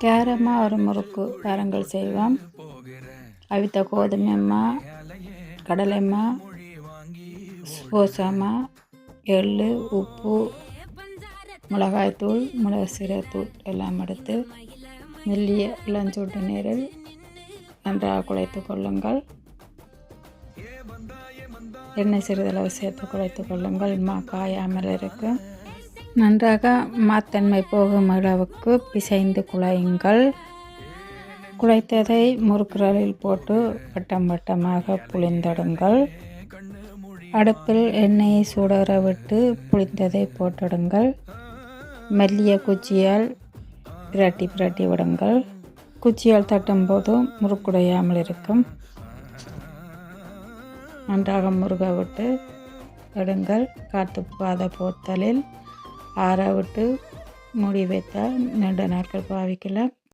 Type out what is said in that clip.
கேரமாக ஒரு முறுக்கு பேரங்கள் செய்வோம். அவித்த கோதுமைமா, கடலைமா, சோசாமா, எள்ளு, உப்பு, மிளகாய்த்தூள், மிளகு சீரகத்தூள் எல்லாம் எடுத்து மெல்லிய இளஞ்சூட்டு நீரில் நன்றாக குழைத்து கொள்ளுங்கள். எண்ணெய் சிறிதளவு சேர்த்து குழைத்து கொள்ளுங்கள். காயாமல் இருக்கும். நன்றாக மாத்தன்மை போகும் அளவுக்கு பிசைந்து குழையுங்கள். குழைத்ததை முறுக்குறலில் போட்டு வட்டம் வட்டமாக புளிந்தடுங்கள். அடுப்பில் எண்ணெயை சூடற விட்டு புளிந்ததை போட்டிடுங்கள். மெல்லிய குச்சியால் பிரட்டி பிரட்டி விடுங்கள். குச்சியால் தட்டும் போது முறுக்குடையாமல் இருக்கும். நன்றாக முருக விட்டு எடுங்கள். காற்றுப்பாத போத்தலில் ஆற விட்டு மூடி வைத்தால் நீண்ட நாட்கள் பாவிக்கலாம்.